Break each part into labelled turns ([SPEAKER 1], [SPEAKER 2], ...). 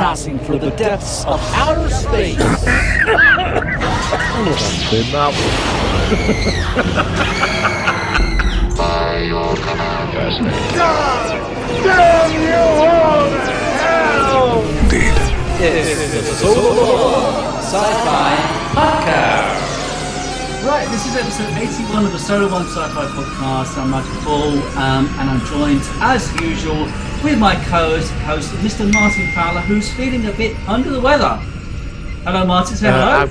[SPEAKER 1] broadcasting through the depths of outer space.
[SPEAKER 2] Damn you all to hell!
[SPEAKER 3] Indeed.
[SPEAKER 1] It's the Sci-Fi Podcast.
[SPEAKER 4] Right, this is episode 81 of the Solo One Sci-Fi Podcast. I'm Michael Paul, and I'm joined, as usual, with my co-host, Mr. Martin Fowler, who's feeling a bit under the weather. Hello, Martin. Say hello.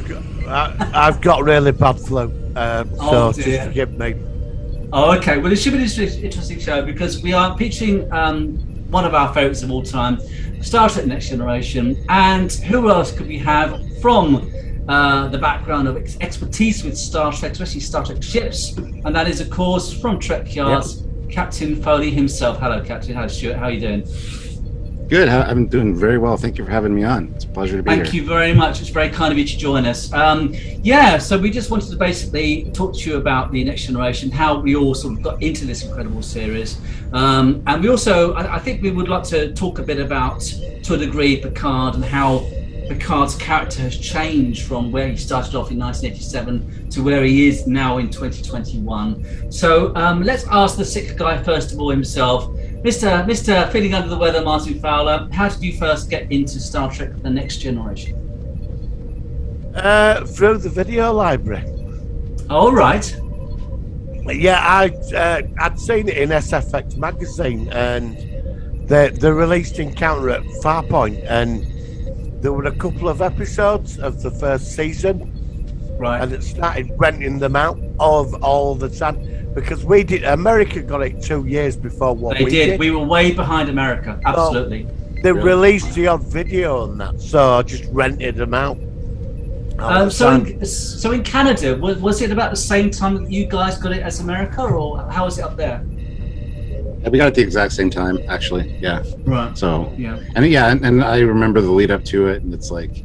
[SPEAKER 5] I've got really bad flu, so just forgive me.
[SPEAKER 4] Oh, okay. Well, it should be an interesting show because we are featuring one of our favourites of all time, Star Trek Next Generation. And who else could we have from the background of expertise with Star Trek, especially Star Trek ships? And that is, of course, from Trekyards, Captain Foley himself. Hello, Captain. Hello, Stuart. How are you doing?
[SPEAKER 3] Good. I'm doing very well. Thank you for having me on. It's a pleasure to be here.
[SPEAKER 4] Thank you very much. It's very kind of you to join us. So we just wanted to basically talk to you about the Next Generation, how we all sort of got into this incredible series. And we also, I think we would like to talk a bit about, to a degree, Picard and how Picard's character has changed from where he started off in 1987 to where he is now in 2021. So let's ask the sick guy first of all himself. Mr. Feeling Under the Weather, Martin Fowler, how did you first get into Star Trek The Next Generation?
[SPEAKER 5] Through the video library.
[SPEAKER 4] All right.
[SPEAKER 5] Yeah, I'd seen it in SFX magazine, and they released Encounter at Farpoint, and there were a couple of episodes of the first season.
[SPEAKER 4] Right.
[SPEAKER 5] And it started renting them out of all the time. Because America got it 2 years before what we did.
[SPEAKER 4] We were way behind America, absolutely.
[SPEAKER 5] They released the odd video on that, so I just rented them out.
[SPEAKER 4] So in Canada, was it about the same time that you guys got it as America, or how was it up there?
[SPEAKER 3] Yeah, we got it at the exact same time, actually. Yeah.
[SPEAKER 4] Right.
[SPEAKER 3] So
[SPEAKER 4] yeah,
[SPEAKER 3] and I remember the lead up to it, and it's like,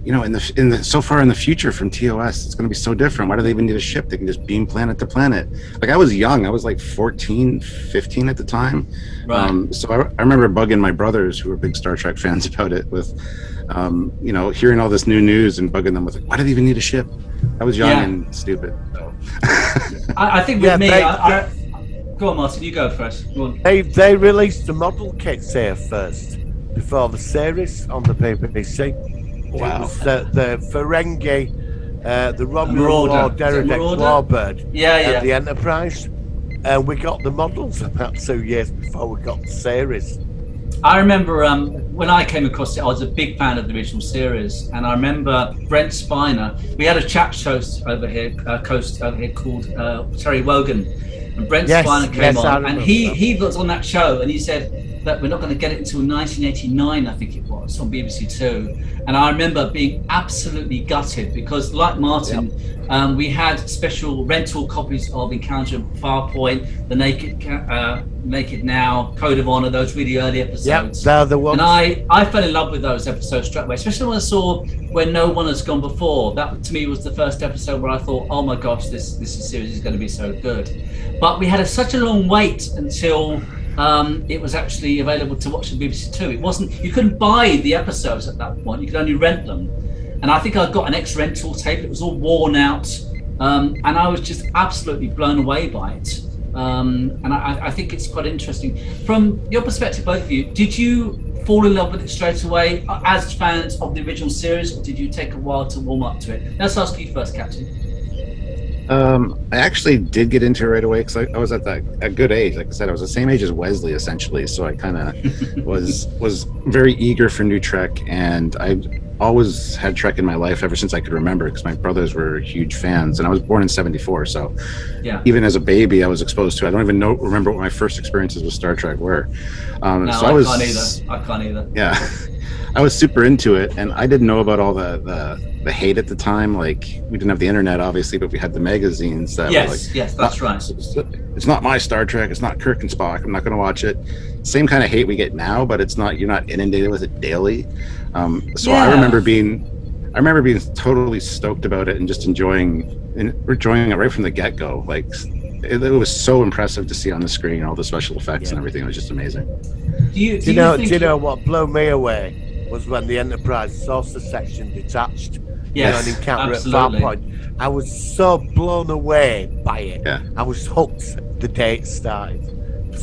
[SPEAKER 3] you know, in the so far in the future from TOS, it's going to be so different. Why do they even need a ship? They can just beam planet to planet. Like, I was young. I was like 14, 15 at the time.
[SPEAKER 4] Right.
[SPEAKER 3] So I remember bugging my brothers, who were big Star Trek fans, about it with, hearing all this new news and bugging them with, like, why do they even need a ship? I was young and stupid. So.
[SPEAKER 4] I think with me, go on, Martin, you go first. Go on.
[SPEAKER 5] They released the model kits here first, before the series on the BBC.
[SPEAKER 3] Wow.
[SPEAKER 5] It was the Ferengi, the Romulan Derelict Warbird, and the Enterprise. And we got the models about 2 years before we got the series.
[SPEAKER 4] I remember when I came across it, I was a big fan of the original series, and I remember Brent Spiner. We had a chat host over here called Terry Wogan, and Brent Spiner came on, and he was on that show, and he said that we're not going to get it until 1989, I think it was, on BBC Two. And I remember being absolutely gutted because, like Martin, we had special rental copies of Encounter at Farpoint, The Naked Now, Code of Honor, those really early episodes.
[SPEAKER 5] Yep, they're the ones.
[SPEAKER 4] And I fell in love with those episodes straight away, especially when I saw When No One Has Gone Before. That, to me, was the first episode where I thought, oh my gosh, this series is going to be so good. But we had such a long wait until it was actually available to watch on BBC Two. You couldn't buy the episodes at that point. You could only rent them. And I think I got an ex-rental tape. It was all worn out. And I was just absolutely blown away by it. And I think it's quite interesting. From your perspective, both of you, did you fall in love with it straight away as fans of the original series, or did you take a while to warm up to it? Let's ask you first, Captain.
[SPEAKER 3] I actually did get into it right away because I was at a good age. Like I said, I was the same age as Wesley, essentially. So I kind of was very eager for new Trek, and I always had Trek in my life ever since I could remember, because my brothers were huge fans, and I was born in '74. So even as a baby, I was exposed to it. I don't even remember what my first experiences with Star Trek were. I can't either. Yeah. I was super into it, and I didn't know about all the hate at the time. Like, we didn't have the internet, obviously, but we had the magazines that were like,
[SPEAKER 4] yes, that's right.
[SPEAKER 3] It's not my Star Trek. It's not Kirk and Spock. I'm not going to watch it. Same kind of hate we get now, but you're not inundated with it daily. I remember being totally stoked about it and just enjoying it right from the get-go. Like, it was so impressive to see on the screen, all the special effects and everything. It was just amazing.
[SPEAKER 5] Do you know what blew me away? was when the Enterprise saucer section detached.
[SPEAKER 4] Yes,
[SPEAKER 5] an encounter
[SPEAKER 4] absolutely.
[SPEAKER 5] at Farpoint. I was so blown away by it.
[SPEAKER 3] Yeah.
[SPEAKER 5] I was hooked the day it started.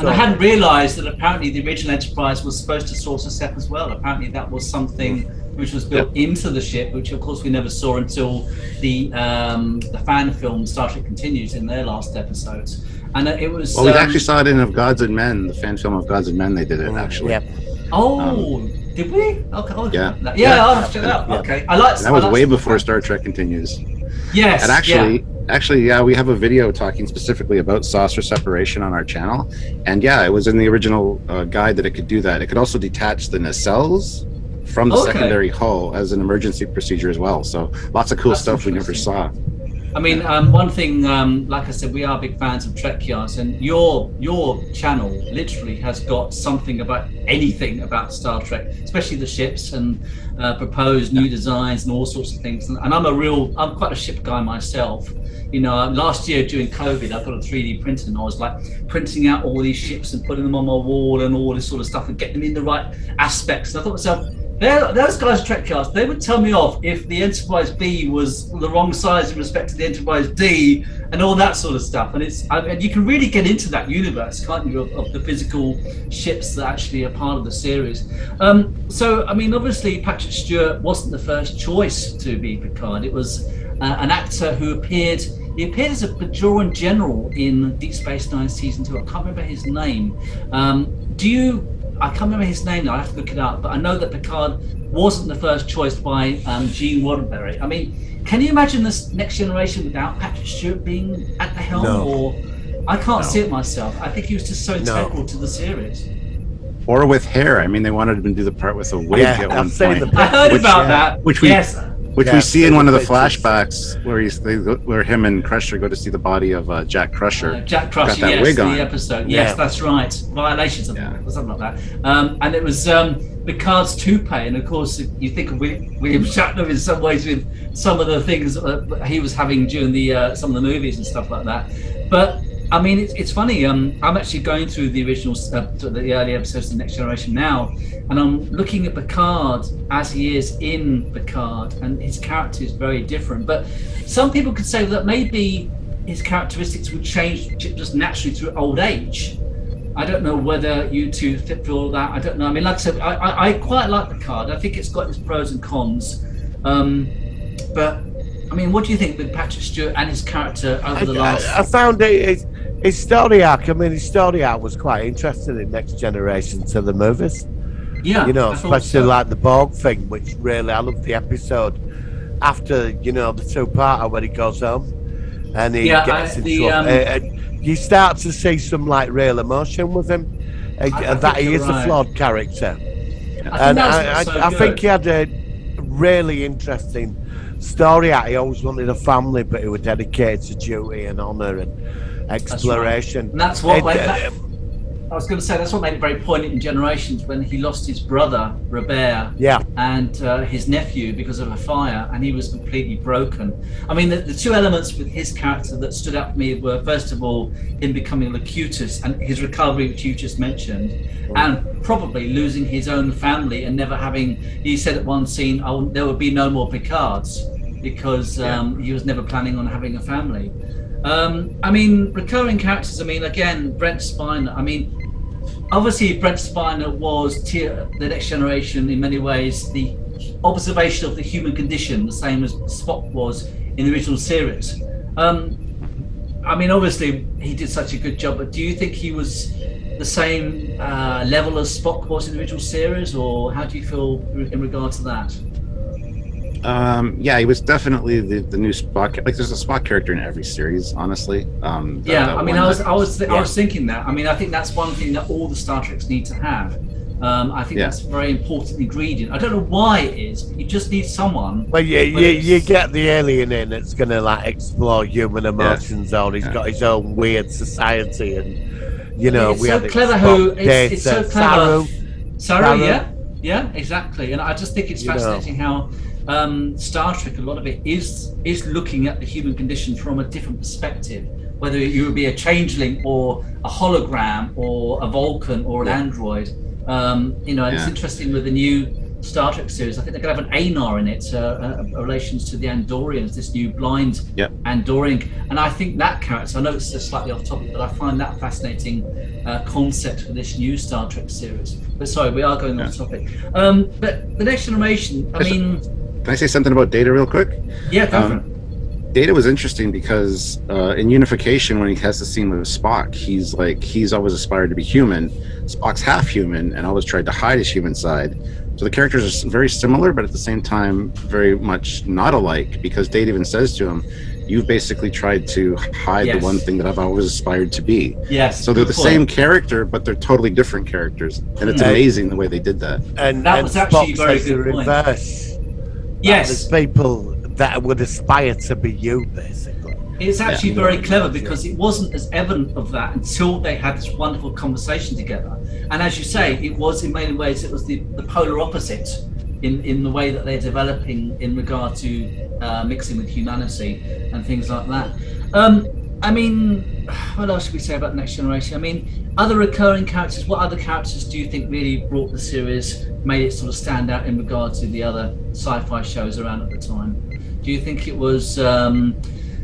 [SPEAKER 4] And I hadn't realised that apparently the original Enterprise was supposed to source a set as well. Apparently that was something which was built into the ship, which of course we never saw until the fan film Star Trek Continues in their last episodes. And it was.
[SPEAKER 3] Well, we actually saw it in Of Gods and Men, the fan film Of Gods and Men. They did it actually.
[SPEAKER 5] Yeah.
[SPEAKER 4] Did we? Okay.
[SPEAKER 3] Yeah.
[SPEAKER 4] I'll have to check it out.
[SPEAKER 3] Yeah.
[SPEAKER 4] Okay. I like.
[SPEAKER 3] That was way before Star Trek Continues.
[SPEAKER 4] Yes.
[SPEAKER 3] And actually, we have a video talking specifically about saucer separation on our channel. And yeah, it was in the original guide that it could do that. It could also detach the nacelles from the secondary hull as an emergency procedure as well. So lots of cool stuff we never saw.
[SPEAKER 4] I mean, one thing, like I said, we are big fans of Trekyards, and your channel literally has got something about anything about Star Trek, especially the ships and proposed new designs and all sorts of things. And I'm quite a ship guy myself. You know, last year during COVID, I got a 3D printer and I was like printing out all these ships and putting them on my wall and all this sort of stuff and getting them in the right aspects. And I thought to myself, those guys at Trekyards, they would tell me off if the Enterprise B was the wrong size in respect to the Enterprise D and all that sort of stuff. And you can really get into that universe, can't you, of the physical ships that actually are part of the series. So, I mean, obviously, Patrick Stewart wasn't the first choice to be Picard. It was an actor who appeared as a Bajoran general in Deep Space Nine Season 2. I can't remember his name. I can't remember his name now, I have to look it up, but I know that Picard wasn't the first choice by Gene Roddenberry. I mean, can you imagine this Next Generation without Patrick Stewart being at the helm?
[SPEAKER 5] No.
[SPEAKER 4] Or I can't see it myself. I think he was just so integral to the series.
[SPEAKER 3] Or with hair. I mean, they wanted him to do the part with a wig at one point.
[SPEAKER 4] I heard about that.
[SPEAKER 3] Which we see in one of the flashbacks where him and Crusher go to see the body of Jack Crusher.
[SPEAKER 4] Jack Crusher,
[SPEAKER 3] got that wig on.
[SPEAKER 4] the episode. Yes, that's right. Violations of or something like that. And it was Picard's toupee, and of course you think of William Shatner in some ways with some of the things he was having during the some of the movies and stuff like that. But I mean, it's funny. I'm actually going through the original, the early episodes of The Next Generation now, and I'm looking at Picard as he is in Picard, and his character is very different. But some people could say that maybe his characteristics would change just naturally through old age. I don't know whether you two feel that. I don't know. I mean, like I said, I quite like Picard. I think it's got its pros and cons. But I mean, what do you think with Patrick Stewart and his character over the last?
[SPEAKER 5] I found his story arc. I mean, his story arc was quite interesting in Next Generation to the movies.
[SPEAKER 4] Yeah,
[SPEAKER 5] you know, especially like the Borg thing, which really I loved the episode after the two-parter when he goes home and he gets into you start to see some like real emotion with him, and that he is a flawed character. I think he had a really interesting story. He always wanted a family, but he was dedicated to duty and honour and exploration.
[SPEAKER 4] That's right. And that's what I was going to say. That's what made it very poignant in Generations when he lost his brother Robert and his nephew because of a fire, and he was completely broken. I mean, the two elements with his character that stood out for me were, first of all, him becoming Locutus and his recovery, which you just mentioned, and probably losing his own family and never having. He said at one scene, "Oh, there would be no more Picards," because he was never planning on having a family. I mean, recurring characters. I mean, again, Brent Spiner. I mean, obviously, Brent Spiner was the Next Generation in many ways, the observation of the human condition, the same as Spock was in the original series. I mean, obviously, he did such a good job, but do you think he was the same level as Spock was in the original series, or how do you feel in regard to that?
[SPEAKER 3] He was definitely the new Spock. Like, there's a Spock character in every series, honestly.
[SPEAKER 4] I was thinking that. I mean, I think that's one thing that all the Star Treks need to have. I think that's a very important ingredient. I don't know why it is, but you just need someone.
[SPEAKER 5] Well, you get the alien in that's going to like explore human emotions, or he's got his own weird society, and we had
[SPEAKER 4] it's so clever. Saru, yeah, exactly. And I just think it's fascinating how Star Trek, a lot of it is looking at the human condition from a different perspective, whether you would be a changeling or a hologram or a Vulcan or an android. It's interesting with the new Star Trek series. I think they're going to have an Anar in it, relations to the Andorians, this new blind Andorian. And I think that character, I know it's slightly off topic, but I find that fascinating concept for this new Star Trek series. But sorry, we are going off topic. But the Next Generation, I mean...
[SPEAKER 3] Can I say something about Data real quick?
[SPEAKER 4] Yeah, go for it.
[SPEAKER 3] Data was interesting because in Unification, when he has the scene with Spock, he's always aspired to be human. Spock's half human and always tried to hide his human side. So the characters are very similar, but at the same time, very much not alike, because Data even says to him, you've basically tried to hide the one thing that I've always aspired to be.
[SPEAKER 4] Yes.
[SPEAKER 3] So they're the same character, but they're totally different characters. And it's amazing the way they did that.
[SPEAKER 5] And
[SPEAKER 4] that was actually
[SPEAKER 5] Spock
[SPEAKER 4] very
[SPEAKER 5] says
[SPEAKER 4] good
[SPEAKER 5] the
[SPEAKER 4] point.
[SPEAKER 5] Reverse.
[SPEAKER 4] Yes.
[SPEAKER 5] There's people that would aspire to be you, basically.
[SPEAKER 4] It's actually very clever because it wasn't as evident of that until they had this wonderful conversation together. And as you say, it was in many ways, it was the polar opposite in the way that they're developing in regard to mixing with humanity and things like that. I mean, what else should we say about Next Generation? I mean, other recurring characters, what other characters do you think really brought the series, made it sort of stand out in regard to the other sci-fi shows around at the time? Do you think it was, I mean,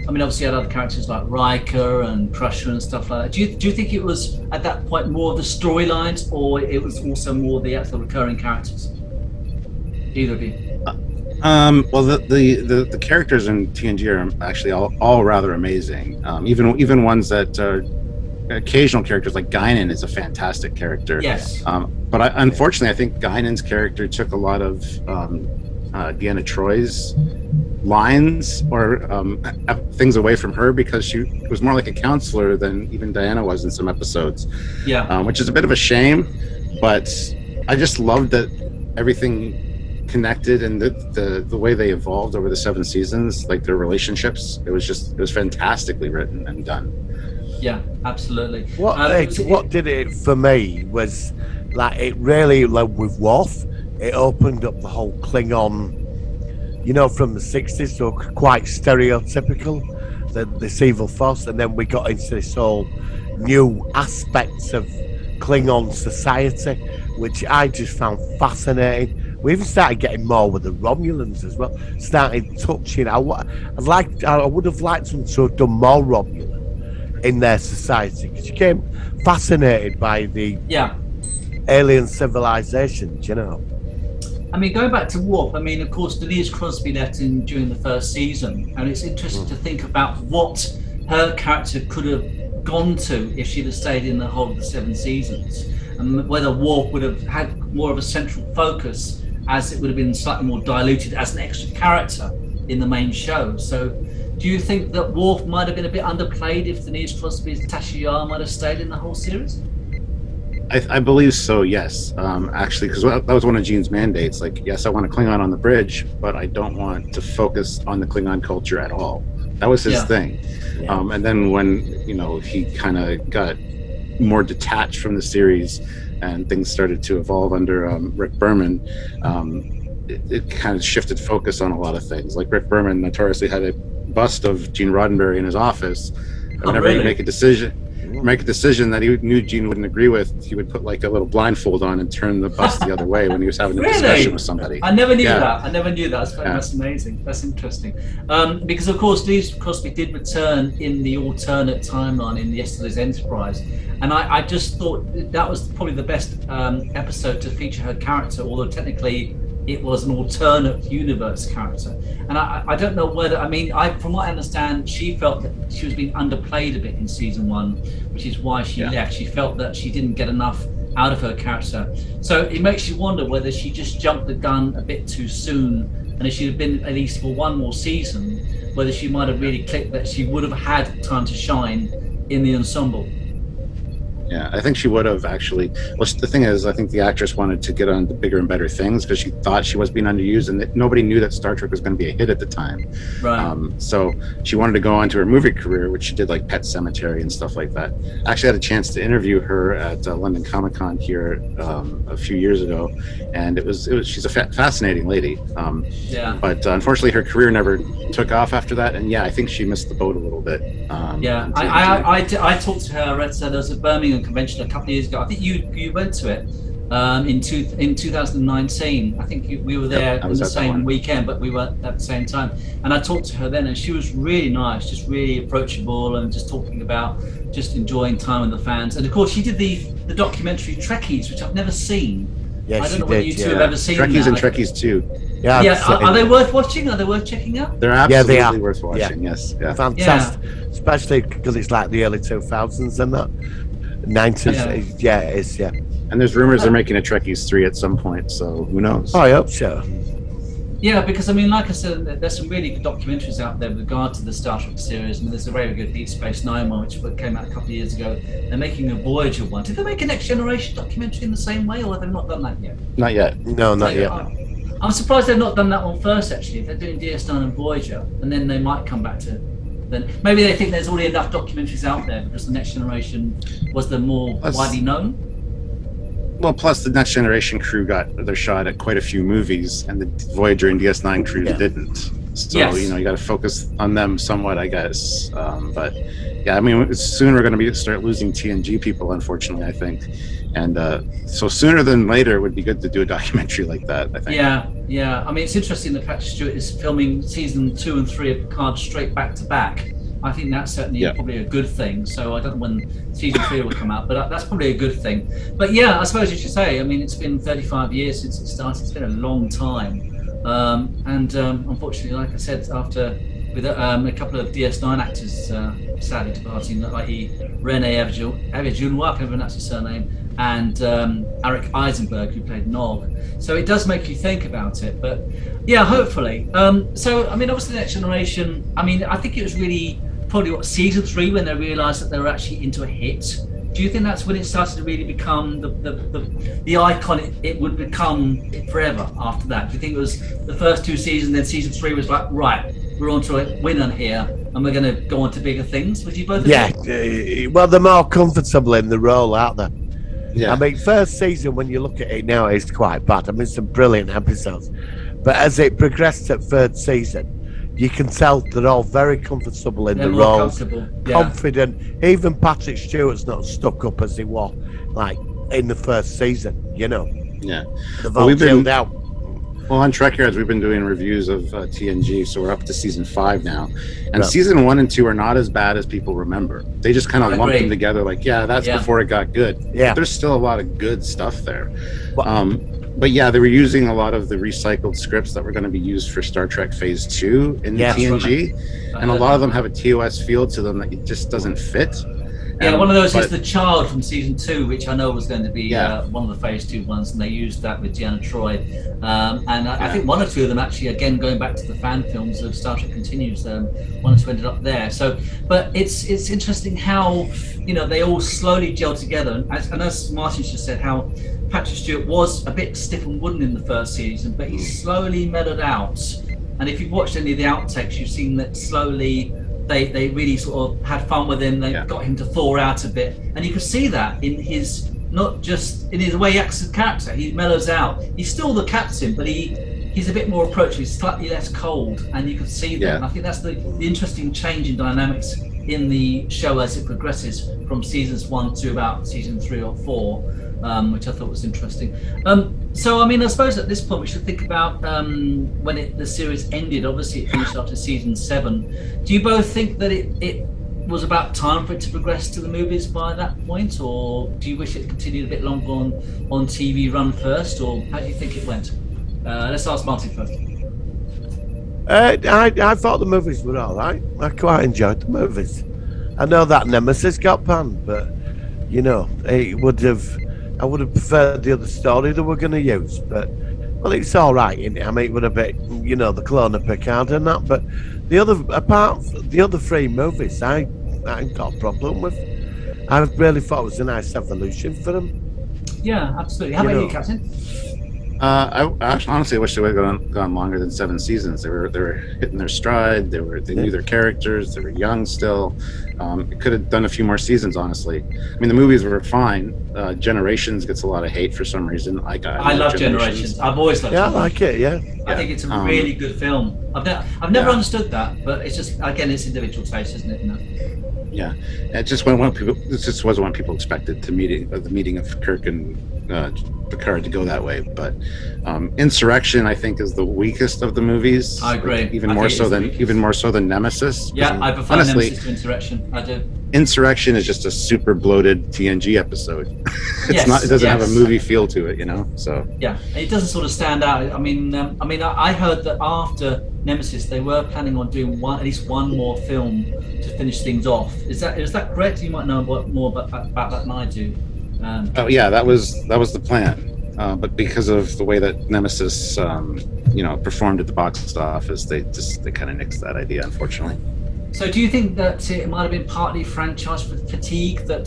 [SPEAKER 4] obviously you had other characters like Riker and Crusher and stuff like that. Do you think it was, at that point, more of the storylines, or it was also more the actual recurring characters? Either of you?
[SPEAKER 3] Well, the characters in TNG are actually all rather amazing. Even ones that occasional characters like Guinan is a fantastic character.
[SPEAKER 4] Yes.
[SPEAKER 3] But unfortunately, I think Guinan's character took a lot of Deanna Troy's lines or things away from her, because she was more like a counselor than even Diana was in some episodes.
[SPEAKER 4] Yeah.
[SPEAKER 3] Which is a bit of a shame, but I just loved that everything connected and the way they evolved over the 7 seasons, like their relationships. It was fantastically written and done.
[SPEAKER 4] Yeah, absolutely.
[SPEAKER 5] What did it for me was like it really, like with Worf, it opened up the whole Klingon, from the 60s, so quite stereotypical, this evil force, and then we got into this whole new aspects of Klingon society, which I just found fascinating. We even started getting more with the Romulans as well. Started touching. I would have liked them to have done more Romulan in their society, because you became fascinated by the alien civilizations,
[SPEAKER 4] I mean, going back to Worf, I mean, of course, Denise Crosby left during the first season, and it's interesting to think about what her character could have gone to if she'd have stayed in the whole of the 7 seasons, and whether Worf would have had more of a central focus, as it would have been slightly more diluted as an extra character in the main show. So do you think that Worf might have been a bit underplayed if Denise Crosby's Tasha Yar might have stayed in the whole series?
[SPEAKER 3] I believe so, yes. Actually, because that was one of Gene's mandates. Like, yes, I want a Klingon on the bridge, but I don't want to focus on the Klingon culture at all. That was his thing. Yeah. And then when, he kind of got more detached from the series and things started to evolve under Rick Berman, it kind of shifted focus on a lot of things. Like Rick Berman notoriously had a bust of Gene Roddenberry in his office. Whenever he'd make a decision that he knew Gene wouldn't agree with, he would put like a little blindfold on and turn the bus the other way when he was having a discussion with somebody.
[SPEAKER 4] I never knew that. That's amazing. That's interesting. Because of course, Denise Crosby did return in the alternate timeline in Yesterday's Enterprise, and I just thought that was probably the best episode to feature her character, although technically it was an alternate universe character. And I don't know whether, from what I understand, she felt that she was being underplayed a bit in season 1, which is why she left. She felt that she didn't get enough out of her character. So it makes you wonder whether she just jumped the gun a bit too soon, and if she'd have been at least for one more season, whether she might have really clicked that she would have had time to shine in the ensemble.
[SPEAKER 3] Yeah, I think she would have actually. Well, the thing is, I think the actress wanted to get on to bigger and better things because she thought she was being underused, and that nobody knew that Star Trek was going to be a hit at the time.
[SPEAKER 4] Right.
[SPEAKER 3] So she wanted to go on to her movie career, which she did like Pet Sematary and stuff like that. I actually had a chance to interview her at London Comic Con here a few years ago, and it was she's a fascinating lady. But unfortunately, her career never took off after that, and I think she missed the boat a little bit.
[SPEAKER 4] I talked to her. I read there was a Birmingham convention a couple of years ago. I think you went to it in 2019. I think we were there
[SPEAKER 3] I
[SPEAKER 4] on
[SPEAKER 3] was
[SPEAKER 4] the
[SPEAKER 3] at that
[SPEAKER 4] same
[SPEAKER 3] one.
[SPEAKER 4] weekend, but we weren't at the same time. And I talked to her then, and she was really nice, just really approachable, and just talking about just enjoying time with the fans. And of course, she did the documentary Trekyards, which I've never seen.
[SPEAKER 5] Yeah,
[SPEAKER 4] I
[SPEAKER 5] she
[SPEAKER 4] don't know whether
[SPEAKER 5] did,
[SPEAKER 4] you two
[SPEAKER 5] yeah.
[SPEAKER 4] have ever seen
[SPEAKER 3] Trekkies
[SPEAKER 4] that.
[SPEAKER 3] and Trekkies too.
[SPEAKER 5] Yeah, I've
[SPEAKER 4] Yeah,
[SPEAKER 5] seen
[SPEAKER 4] are they
[SPEAKER 5] it.
[SPEAKER 4] worth watching? Are they worth checking out?
[SPEAKER 3] They're
[SPEAKER 5] Yeah, they
[SPEAKER 3] absolutely
[SPEAKER 5] are.
[SPEAKER 3] worth watching. Yes, yeah.
[SPEAKER 5] Fantastic, especially because it's like the early 2000s and that 90s. Yeah, it is. Yeah.
[SPEAKER 3] And there's rumors they're making a Trekkies 3 at some point, so who knows?
[SPEAKER 5] Oh, I hope so.
[SPEAKER 4] Yeah, because I mean, like I said, there's some really good documentaries out there with regard to the Star Trek series. I mean, there's a very good Deep Space Nine one, which came out a couple of years ago. They're making a Voyager one. Did they make a Next Generation documentary in the same way, or have they not done that yet?
[SPEAKER 3] Not yet.
[SPEAKER 5] No, not yet.
[SPEAKER 4] I'm surprised they've not done that one first, actually. If they're doing DS9 and Voyager, and then they might come back to... Then maybe they think there's already enough documentaries out there because the Next Generation was the more widely known.
[SPEAKER 3] Well, plus the Next Generation crew got their shot at quite a few movies, and the Voyager and DS9 crews didn't. So,
[SPEAKER 4] Yes.
[SPEAKER 3] you got to focus on them somewhat, I guess. But yeah, I mean, soon we're going to start losing TNG people, unfortunately, I think. And so sooner than later, it would be good to do a documentary like that, I think.
[SPEAKER 4] Yeah. I mean, it's interesting that Patrick Stewart is filming season 2 and 3 of Picard straight back to back. I think that's certainly probably a good thing. So I don't know when season 3 will come out, but that's probably a good thing. But yeah, I suppose you should say, I mean, it's been 35 years since it started. It's been a long time. Unfortunately, like I said, after with a couple of DS9 actors sadly departing, i.e. Rene Auberjonois, I can't pronounce his surname, and Eric Eisenberg, who played Nog. So it does make you think about it. But yeah, hopefully. So, I mean, obviously the Next Generation, I mean, I think it was really probably season 3 when they realised that they were actually into a hit. Do you think that's when it started to really become the icon it would become forever after that? Do you think it was the first 2 seasons, then season 3 was like, right, we're on to a winner here, and we're going to go on to bigger things? Would you both agree?
[SPEAKER 5] Yeah, well, they're more comfortable in the role, aren't they?
[SPEAKER 3] Yeah.
[SPEAKER 5] I mean, first season, when you look at it now, it's quite bad. I mean, some brilliant episodes. But as it progressed at third season, you can tell they're all very comfortable in the roles, confident. Even Patrick Stewart's not stuck up as he was, like, in the first season,
[SPEAKER 3] Yeah.
[SPEAKER 5] They've all chilled out.
[SPEAKER 3] Well, on Trekyards, we've been doing reviews of TNG, so we're up to season 5 now. And
[SPEAKER 5] Right.
[SPEAKER 3] season 1 and 2 are not as bad as people remember. They just kind of lumped them together like, that's before it got good.
[SPEAKER 5] Yeah.
[SPEAKER 3] But there's still a lot of good stuff there.
[SPEAKER 5] Well,
[SPEAKER 3] But yeah, they were using a lot of the recycled scripts that were going to be used for Star Trek Phase 2 in TNG. And a lot of them have a TOS feel to them that it just doesn't fit.
[SPEAKER 4] Yeah, one of those is The Child from season 2, which I know was going to be one of the Phase 2 ones, and they used that with Deanna Troi. And I think one or two of them actually, again, going back to the fan films of Star Trek Continues, one or two ended up there. So, but it's interesting how, they all slowly gel together. And as Martin just said, how Patrick Stewart was a bit stiff and wooden in the first season, but he slowly mellowed out. And if you've watched any of the outtakes, you've seen that slowly they really sort of had fun with him. They got him to thaw out a bit, and you could see that in his, not just in his way he acts as a character. He mellows out. He's still the captain, but he's a bit more approachable. He's slightly less cold, and you can see that. And I think that's the interesting change in dynamics in the show as it progresses from seasons 1 to about season 3 or 4, which I thought was interesting. So, I mean, I suppose at this point we should think about when the series ended. Obviously, it finished after season 7. Do you both think that it was about time for it to progress to the movies by that point, or do you wish it continued a bit longer on TV run first, or how do you think it went? Let's ask Martin first.
[SPEAKER 5] I thought the movies were all right. I quite enjoyed the movies. I know that Nemesis got banned, but I would have preferred the other story they were going to use. But it's all right, isn't it? I mean, it would have been, the clone of Picard and that. But the other 3 movies, I ain't got a problem with. I really thought it was a nice evolution for them.
[SPEAKER 4] Yeah, absolutely. How about you, Captain?
[SPEAKER 3] I honestly wish they would have gone longer than 7 seasons. They were hitting their stride. They knew their characters. They were young still. It could have done a few more seasons, honestly. I mean, the movies were fine. Generations gets a lot of hate for some reason. I
[SPEAKER 4] love Generations. I've always loved it.
[SPEAKER 5] Yeah, I like it. Yeah.
[SPEAKER 4] I think it's a really good film. I've never understood that, but it's just, again, it's individual taste, isn't it?
[SPEAKER 3] Yeah, it just wasn't what people. This just wasn't what people expected. The meeting of Kirk and Picard to go that way. But Insurrection, I think, is the weakest of the movies.
[SPEAKER 4] I agree.
[SPEAKER 3] Even more so than Nemesis.
[SPEAKER 4] Yeah, I prefer
[SPEAKER 3] honestly,
[SPEAKER 4] Nemesis to Insurrection. I do.
[SPEAKER 3] Insurrection is just a super bloated TNG episode. It doesn't have a movie feel to it, So
[SPEAKER 4] yeah, it doesn't sort of stand out. I mean, I heard that after Nemesis, they were planning on doing at least one more film to finish things off. Is that correct? You might know more about that than I do.
[SPEAKER 3] Oh yeah, that was the plan. But because of the way that Nemesis, performed at the box office, they kind of nixed that idea, unfortunately.
[SPEAKER 4] So do you think that it might have been partly franchise fatigue that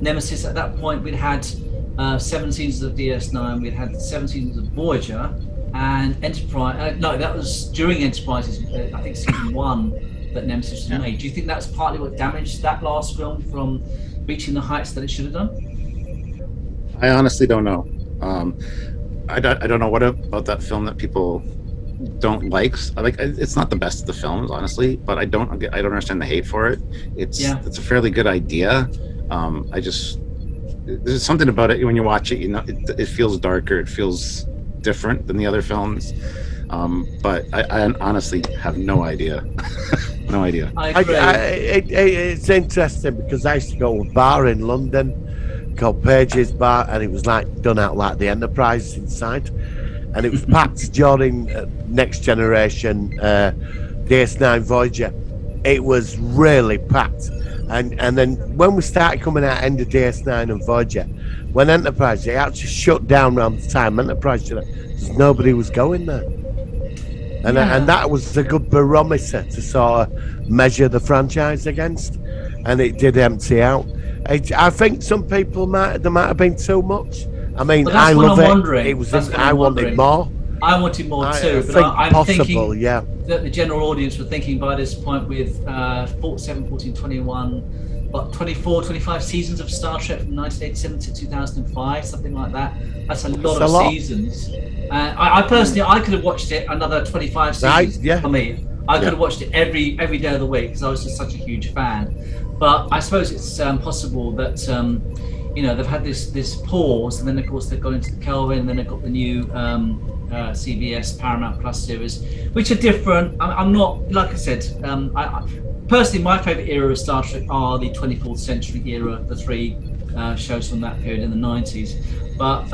[SPEAKER 4] Nemesis, at that point, we'd had 7 seasons of DS9, we'd had 7 seasons of Voyager, and Enterprise, no, that was during Enterprise's, I think season 1 that Nemesis was made. Do you think that's partly what damaged that last film from reaching the heights that it should have done?
[SPEAKER 3] I honestly don't know. I don't know what about that film that people don't like. It's not the best of the films, honestly, but I don't understand the hate for it. It's a fairly good idea. There's something about it when you watch it, it feels darker, it feels different than the other films. But I honestly have no idea. No idea.
[SPEAKER 5] It's interesting because I used to go to a bar in London called Page's Bar, and it was done out like the Enterprise inside. And it was packed during Next Generation, DS9 Voyager. It was really packed. And then when we started coming out end of DS9 and Voyager, when Enterprise, they actually shut down around the time Enterprise, nobody was going there. And that was a good barometer to sort of measure the franchise against. And it did empty out. I think some people there might have been too much. I mean, I love it. I wanted more.
[SPEAKER 4] I wanted more too, but I'm thinking that the general audience were thinking by this point with 7, 14, 21, 24, 25 seasons of Star Trek from 1987 to 2005, something like that. That's a lot of seasons. I personally, I could have watched it another 25 seasons for me. I could have watched it every day of the week because I was just such a huge fan. But I suppose it's possible that they've had this pause, and then of course they've gone into the Kelvin, and then they've got the new CBS Paramount Plus series, which are different. I'm not, like I said, personally my favourite era of Star Trek are the 24th century era, the 3 shows from that period in the 90s. But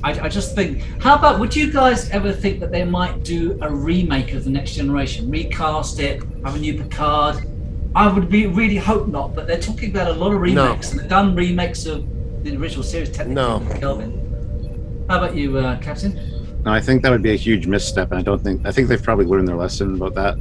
[SPEAKER 4] I just think, how about, would you guys ever think that they might do a remake of the Next Generation, recast it, have a new Picard? I would really hope not, but they're talking about a lot of remakes, and they've done remakes of the original series, technically, Kelvin. How about you, Captain?
[SPEAKER 3] No, I think that would be a huge misstep, and I think they've probably learned their lesson about that.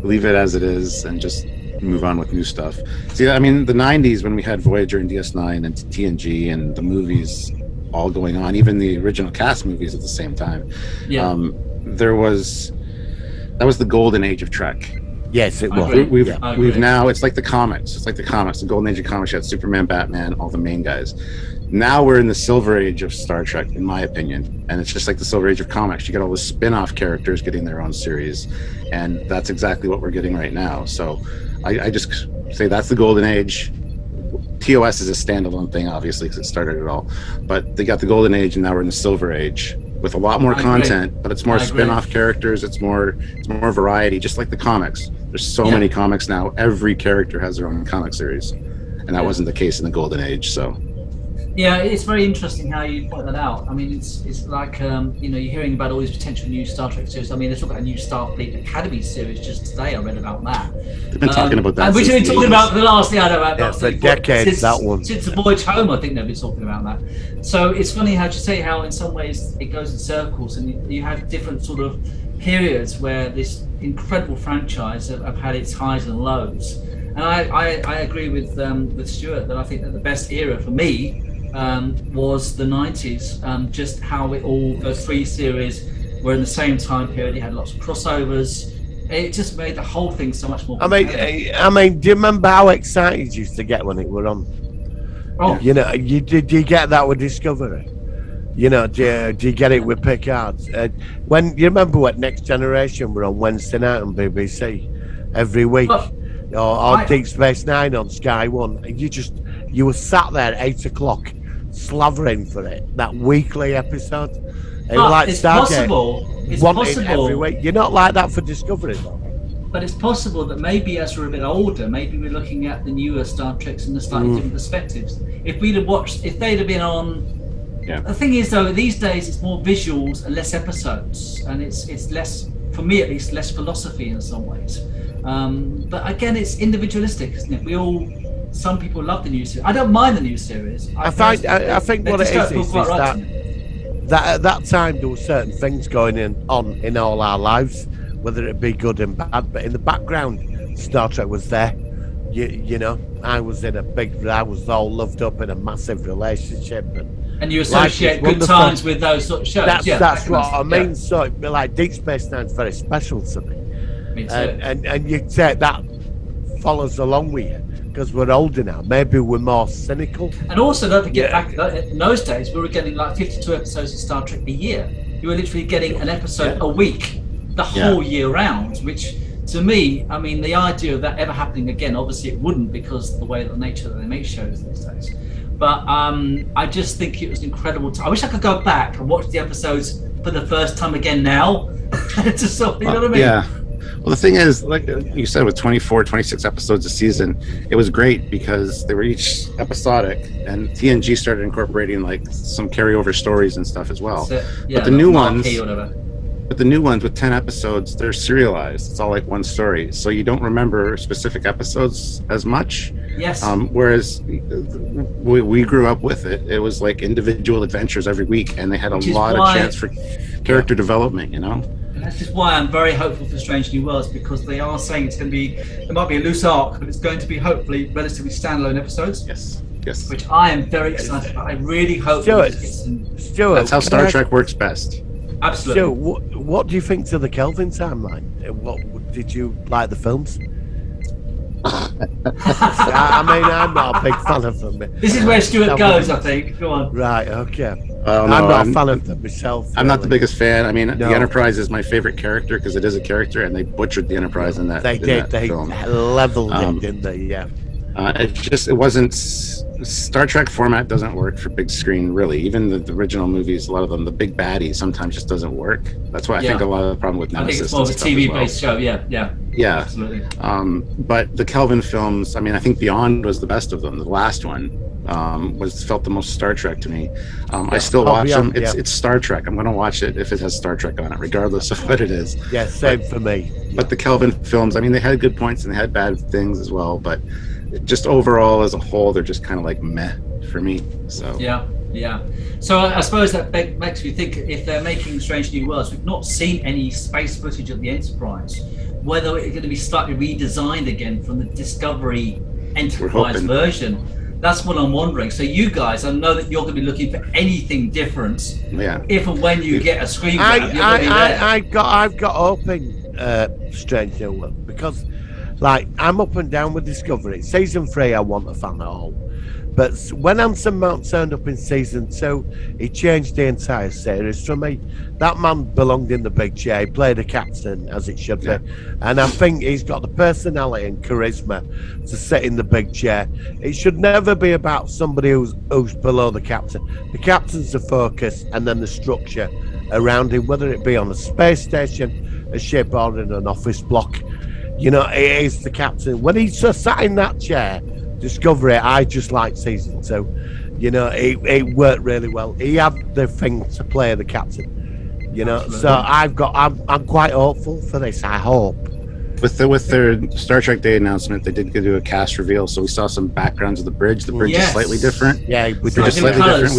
[SPEAKER 3] Leave it as it is and just move on with new stuff. See, I mean, the 90s when we had Voyager and DS9 and TNG and the movies all going on, even the original cast movies at the same time. Yeah. That was the golden age of Trek.
[SPEAKER 5] Yes, it was.
[SPEAKER 3] We've now, it's like the comics. The golden age of comics. You had Superman, Batman, all the main guys. Now we're in the silver age of Star Trek, in my opinion. And it's just like the silver age of comics. You get all the spin-off characters getting their own series. And that's exactly what we're getting right now. So I just say that's the golden age. TOS is a standalone thing, obviously, because it started it all. But they got the golden age, and now we're in the silver age with a lot more content, but it's more spin-off characters. It's more variety, just like the comics. There's so many comics now. Every character has their own comic series, and that wasn't the case in the golden age. So
[SPEAKER 4] yeah, it's very interesting how you point that out. I mean, it's like you're hearing about all these potential new Star Trek series. I mean, they're talking about a new Starfleet Academy series just today. I read about that.
[SPEAKER 3] They've been talking about that.
[SPEAKER 4] Which we've been talking about for the last
[SPEAKER 5] for decades.
[SPEAKER 4] Since the Voyage Home, I think they've been talking about that. So it's funny how you say how in some ways it goes in circles, and you have different sort of periods where this incredible franchise have had its highs and lows. And I agree with Stuart that I think that the best era for me was the 90s. Just how those 3 series were in the same time period. You had lots of crossovers. It just made the whole thing so much more. I
[SPEAKER 5] mean, do you remember how excited you used to get when it were on?
[SPEAKER 4] Oh,
[SPEAKER 5] did you get that with Discovery? Do you get it with Picard? When you remember what Next Generation were on Wednesday night on BBC every week? or Deep Space Nine on Sky One, and you were sat there at 8 o'clock, slavering for it. That weekly episode. And
[SPEAKER 4] But it's possible. It's
[SPEAKER 5] wanted
[SPEAKER 4] possible.
[SPEAKER 5] every week. You're not like that for Discovery, though.
[SPEAKER 4] But it's possible that maybe as we're a bit older, maybe we're looking at the newer Star Treks in a slightly different perspectives. If we'd have watched, if they'd have been on.
[SPEAKER 3] Yeah.
[SPEAKER 4] The thing is, though, these days it's more visuals and less episodes, and it's less, for me at least, less philosophy in some ways. But again, it's individualistic, isn't it? Some people love the new series. I don't mind the new series.
[SPEAKER 5] I think what it is that at that time there were certain things going on in all our lives, whether it be good and bad. But in the background, Star Trek was there. You know, I was all loved up in a massive relationship,
[SPEAKER 4] and you associate good times with those sort of shows.
[SPEAKER 5] That's what I mean. Yeah. So, like Deep Space Nine's very special to me.
[SPEAKER 4] Me too.
[SPEAKER 5] And you take that follows along with you because we're older now. Maybe we're more cynical.
[SPEAKER 4] And also, don't forget back in those days, we were getting like 52 episodes of Star Trek a year. You were literally getting an episode a week, the whole year round, which. To me, I mean, the idea of that ever happening again, obviously it wouldn't because of the way the nature that they make shows these days. But I just think it was incredible. I wish I could go back and watch the episodes for the first time again now. Just so, you know what I mean?
[SPEAKER 3] Yeah. Well, the thing is, like you said, with 24, 26 episodes a season, it was great because they were each episodic, and TNG started incorporating like some carryover stories and stuff as well. But the new ones. But the new ones with 10 episodes, they're serialized. It's all like one story. So you don't remember specific episodes as much.
[SPEAKER 4] Yes.
[SPEAKER 3] Whereas we grew up with it. It was like individual adventures every week, and they had a lot of chance for character development, you know?
[SPEAKER 4] And that's just why I'm very hopeful for Strange New Worlds, because they are saying it's going to be, it might be a loose arc, but it's going to be hopefully relatively standalone episodes.
[SPEAKER 3] Yes.
[SPEAKER 4] Which I am very excited about. I really hope
[SPEAKER 5] Stuart,
[SPEAKER 3] that's how Star Trek works best.
[SPEAKER 4] Absolutely.
[SPEAKER 5] So, what do you think to the Kelvin timeline? What did you like the films? I mean, I'm not a big fan of them.
[SPEAKER 4] This is where Stuart goes, I think. Go on.
[SPEAKER 5] Right. Okay.
[SPEAKER 3] I'm
[SPEAKER 5] not a fan of them myself.
[SPEAKER 3] I'm not the biggest fan. I mean, the Enterprise is my favorite character because it is a character, and they butchered the Enterprise in that.
[SPEAKER 5] They did. They
[SPEAKER 3] film.
[SPEAKER 5] leveled it, didn't they? Yeah.
[SPEAKER 3] It wasn't. Star Trek format doesn't work for big screen, really. Even the original movies, a lot of them, the big baddie sometimes just doesn't work. That's why I think a lot of the problem with Nemesis.
[SPEAKER 4] I think it's more of a TV-based show. Yeah. Absolutely.
[SPEAKER 3] But the Kelvin films, I mean, I think Beyond was the best of them. The last one felt the most Star Trek to me. I still watch them. It's Star Trek. I'm going to watch it if it has Star Trek on it, regardless of what it is.
[SPEAKER 5] Yeah, same for me.
[SPEAKER 3] But the Kelvin films, I mean, they had good points and they had bad things as well, but just overall as a whole, they're just kind of like meh for me. So
[SPEAKER 4] yeah. So I suppose that makes me think, if they're making Strange New Worlds, we've not seen any space footage of the Enterprise. Whether it's going to be slightly redesigned again from the Discovery Enterprise version, that's what I'm wondering. So you guys, I know that you're going to be looking for anything different.
[SPEAKER 3] Yeah.
[SPEAKER 4] If and when you get a screen grab,
[SPEAKER 5] I've got open Strange New Worlds because. Like, I'm up and down with Discovery. Season 3, I want a fan at all. But when Anson Mount turned up in Season 2, he changed the entire series for me. That man belonged in the big chair. He played a captain, as it should be. And I think he's got the personality and charisma to sit in the big chair. It should never be about somebody who's below the captain. The captain's the focus, and then the structure around him, whether it be on a space station, a ship, or in an office block. You know, he is the captain. When he sat in that chair, Discovery, I just liked Season 2. You know, it worked really well. He had the thing to play the captain. You know, so I'm quite hopeful for this. I hope. With
[SPEAKER 3] their Star Trek Day announcement, they did do a cast reveal, so we saw some backgrounds of the bridge. The bridge is slightly different.
[SPEAKER 5] Yeah,
[SPEAKER 3] the bridge is slightly different.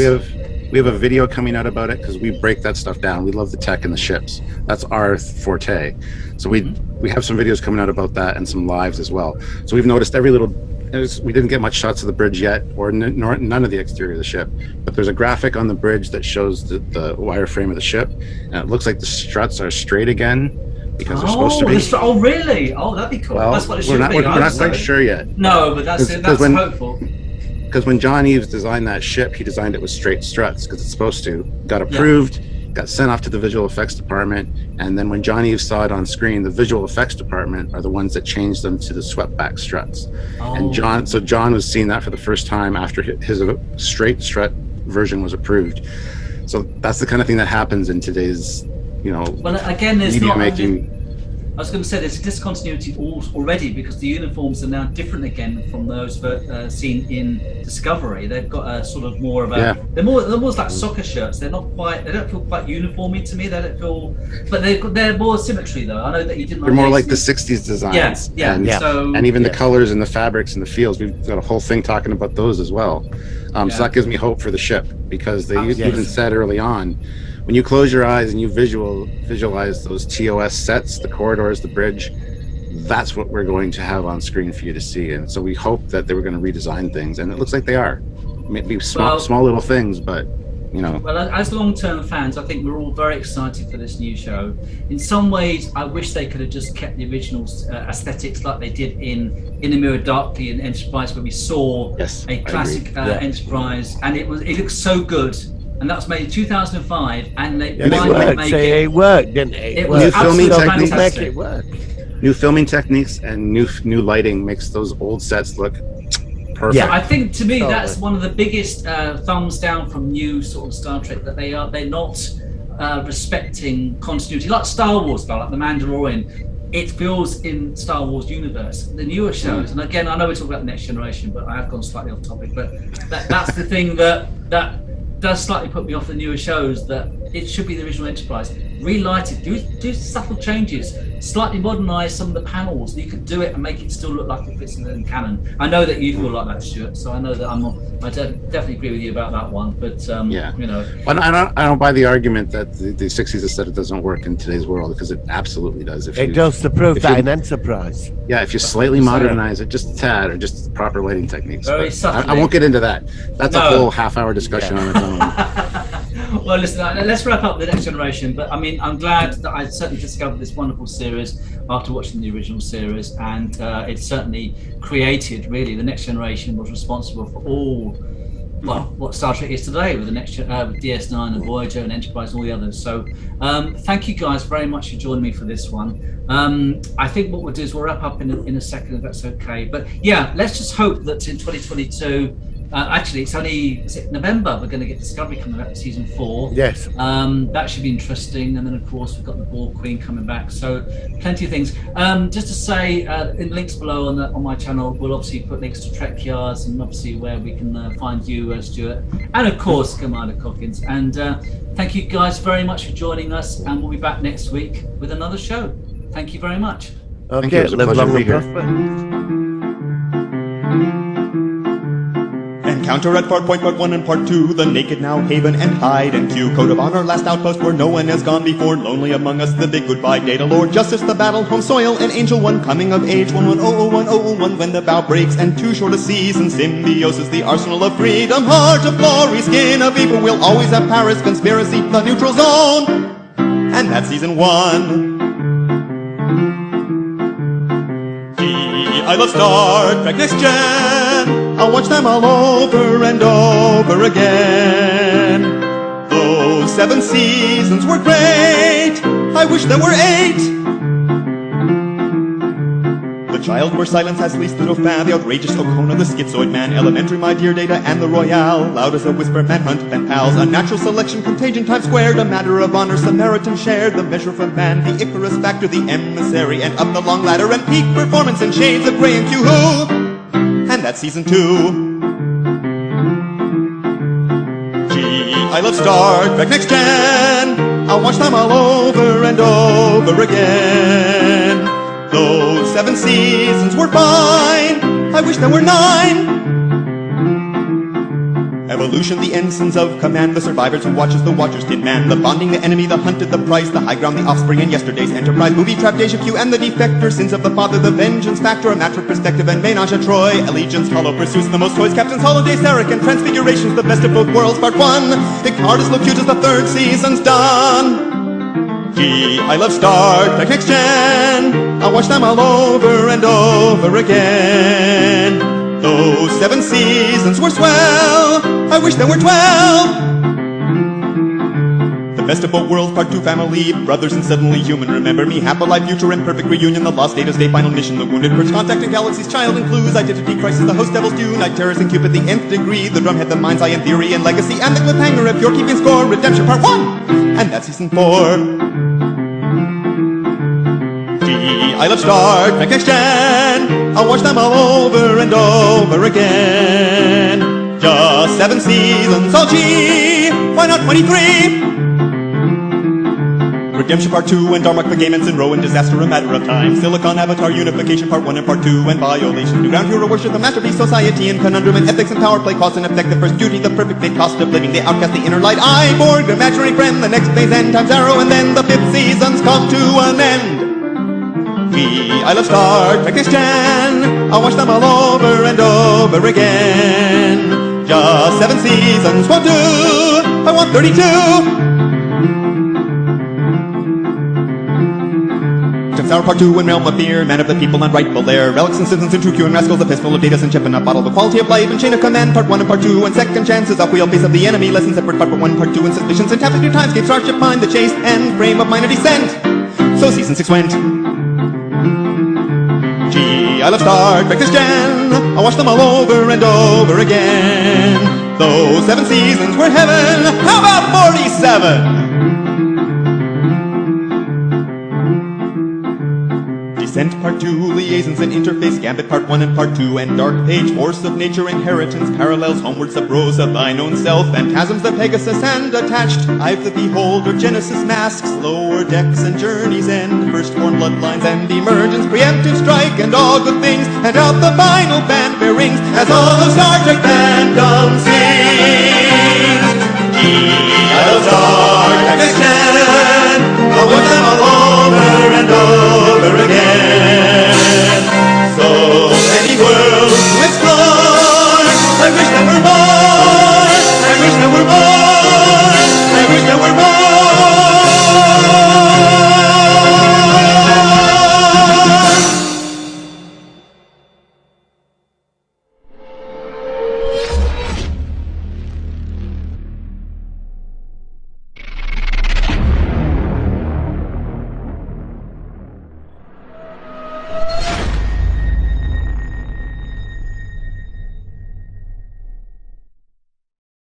[SPEAKER 3] We have a video coming out about it because we break that stuff down. We love the tech and the ships. That's our forte. So we have some videos coming out about that and some lives as well. So we've noticed every little. We didn't get much shots of the bridge yet, or none of the exterior of the ship. But there's a graphic on the bridge that shows the wireframe of the ship, and it looks like the struts are straight again because they're supposed to be.
[SPEAKER 4] Oh, really? Oh, that'd be cool.
[SPEAKER 3] Well,
[SPEAKER 4] that's what it should be.
[SPEAKER 3] We're not quite sure yet.
[SPEAKER 4] No, but that's hopeful.
[SPEAKER 3] Because when John Eves designed that ship, he designed it with straight struts because it's supposed to. Got approved, got sent off to the visual effects department, and then when John Eves saw it on screen, the visual effects department are the ones that changed them to the swept back struts. And John was seeing that for the first time after his straight strut version was approved. So that's the kind of thing that happens in today's,
[SPEAKER 4] well, again, there's
[SPEAKER 3] media
[SPEAKER 4] not
[SPEAKER 3] making.
[SPEAKER 4] I was going to say there's a discontinuity already because the uniforms are now different again from those seen in Discovery. They've got a sort of more of a. Yeah. They're more like soccer shirts. They don't feel quite uniformy to me. They don't feel, but they're more symmetry though. I know that you didn't.
[SPEAKER 3] They're more like the '60s designs.
[SPEAKER 4] Yeah.
[SPEAKER 3] And even the colors and the fabrics and the feels. We've got a whole thing talking about those as well. So that gives me hope for the ship because they even said early on, when you close your eyes and you visualize those TOS sets, the corridors, the bridge, that's what we're going to have on screen for you to see. And so we hope that they were going to redesign things, and it looks like they are. Maybe small little things, but
[SPEAKER 4] Well, as long-term fans, I think we're all very excited for this new show. In some ways, I wish they could have just kept the original aesthetics like they did in the Mirror Darkly and Enterprise, where we saw a classic Enterprise, and it looks so good. And that was made in 2005, and
[SPEAKER 5] it worked, didn't it?
[SPEAKER 4] It was
[SPEAKER 3] new filming techniques.
[SPEAKER 5] Make it work.
[SPEAKER 3] New filming techniques and new lighting makes those old sets look perfect.
[SPEAKER 4] Yeah, I think to me that's one of the biggest thumbs down from new sort of Star Trek, that they're not respecting continuity, like Star Wars, like The Mandalorian. It feels in Star Wars universe. The newer shows, and again, I know we're talking about the Next Generation, but I have gone slightly off topic. But that's the thing that does slightly put me off the newer shows, that it should be the original Enterprise. Relight it, do subtle changes, slightly modernise some of the panels. You could do it and make it still look like it fits in the canon. I know that you feel like that, Stuart, so I know that I definitely agree with you about that one. But
[SPEAKER 3] Well, I don't buy the argument that the 60s aesthetic doesn't work in today's world, because it absolutely does.
[SPEAKER 5] It does to prove that in Enterprise.
[SPEAKER 3] Yeah, if you slightly modernize it just a tad, or just proper lighting techniques.
[SPEAKER 4] Very subtly.
[SPEAKER 3] I won't get into that. That's a whole half-hour discussion on its own.
[SPEAKER 4] Well, listen, let's wrap up the Next Generation. But I mean, I'm glad that I certainly discovered this wonderful series after watching the original series, and it certainly created, really, the Next Generation was responsible for all, what Star Trek is today, with the next with DS9 and Voyager and Enterprise and all the others. So thank you guys very much for joining me for this one. I think what we'll do is we'll wrap up in a second, if that's okay. But yeah, let's just hope that in 2022, actually, it's only November. We're going to get Discovery coming back for season 4.
[SPEAKER 5] Yes.
[SPEAKER 4] That should be interesting. And then, of course, we've got the Borg Queen coming back. So, plenty of things. Just to say, in links below on my channel, we'll obviously put links to Trekyards and obviously where we can find you, Stuart, and of course, Commander Cockins. And thank you guys very much for joining us. And we'll be back next week with another show. Thank you very much.
[SPEAKER 5] Okay, live long and prosper.
[SPEAKER 6] Encounter at Far Point Part 1 and Part 2, the naked now haven and hide and Q. Code of honor, last outpost where no one has gone before. Lonely among us, the big goodbye, Data Lord, Justice, the battle, home soil, and Angel One, coming of age, 11001001, when the bow breaks and too short a season. Symbiosis, the arsenal of freedom, heart of glory, skin of evil, will always have Paris, conspiracy, the neutral zone, and that's season 1. I love Star Trek Next Gen. I'll watch them all over and over again. Those 7 seasons were great. I wish there were 8. The child where silence has least little fan. The outrageous Okona, the schizoid man. Elementary, my dear Data, and the Royale. Loud as a whisper, manhunt, pen pals. Unnatural selection, contagion, Times Squared. A matter of honor, Samaritan shared. The measure from man, the Icarus factor, the emissary. And up the long ladder, and peak performance in shades of grey and Q. Who? And that's season 2. Gee, I love Star Trek Next Gen. I'll watch them all over and over again. Those 7 seasons were fine. I wish there were 9. Evolution, the ensigns of command, the survivors who watches the watchers did man, the bonding, the enemy, the hunted, the price, the high ground, the offspring, and yesterday's Enterprise, movie trap, deja Q, and the defector, sins of the father, the vengeance factor, a match with perspective, and Ménage à Troy, allegiance, hollow pursuits, the most toys, captain's holiday, Sarek, and transfigurations, the best of both worlds, part 1. Picard look cute as the 3rd season's done. Gee, I love Star Trek Next Gen. I'll watch them all over and over again. Those 7 seasons were swell. I wish there were 12. The Best of both worlds, part 2 family, brothers and suddenly human. Remember me, half a life, future and perfect reunion. The lost data stay, final mission, the wounded first contact in galaxy's child and clues. Identity crisis, the host devils do, night terrors and Cupid, the nth degree. The drumhead, the mind's eye and theory and legacy. And the cliffhanger if you're keeping score, redemption part 1. And that's season 4. I love Star Trek Next Gen. I'll watch them all over and over again. Just 7 seasons, oh gee, why not 23? Redemption Part 2 and Darmok the Game Ensign Row and Disaster a matter of time. Silicon Avatar Unification Part 1 and Part 2 and Violation. New Ground Hero Worship, the Masterpiece Society and Conundrum and Ethics and Power Play, Cause and Effect, the First Duty, the Perfect Fate, Cost of Living, the Outcast, the Inner Light, Borg, the Imaginary Friend, the Next Phase, End Times Arrow, and then the 5th season's come to an end. I love Star Trek Next Gen. I'll watch them all over and over again. Just 7 seasons won't do. I want 32. Sour Part 2 and Realm of Fear, Man of the People and Rightful Heir, Relics and Citizens and True Q and Rascals, a Fistful of Datas and Chip and a Bottle, the Quality of Life and Chain of Command, Part 1 and Part 2, and Second Chances, Up Wheel, Face of the Enemy, Lessons Separate, Part 1, Part 2, and Suspicions, and Tapestry Timescape, Starship Find, The Chase, and Frame of Minor Descent. So Season 6 went. Gee, I love Star Trek Next Gen. I'll watch them all over and over again. Those 7 seasons were heaven. How about 47? Descent Part 2, Liaisons and Interface, Gambit Part 1 and Part 2, and Dark Page, Force of Nature, Inheritance, Parallels, Homeward Sub Rose of Thine Own Self, Phantasms, the Pegasus, and Attached, I've the Beholder, Genesis, Masks, Lower Decks, and Journey's End, Firstborn, Bloodlines, and Emergence, Preemptive Strike, and all good things, and out the final fanfare rings, as all the Star Trek fandom sings. I love Star Trek Next Gen.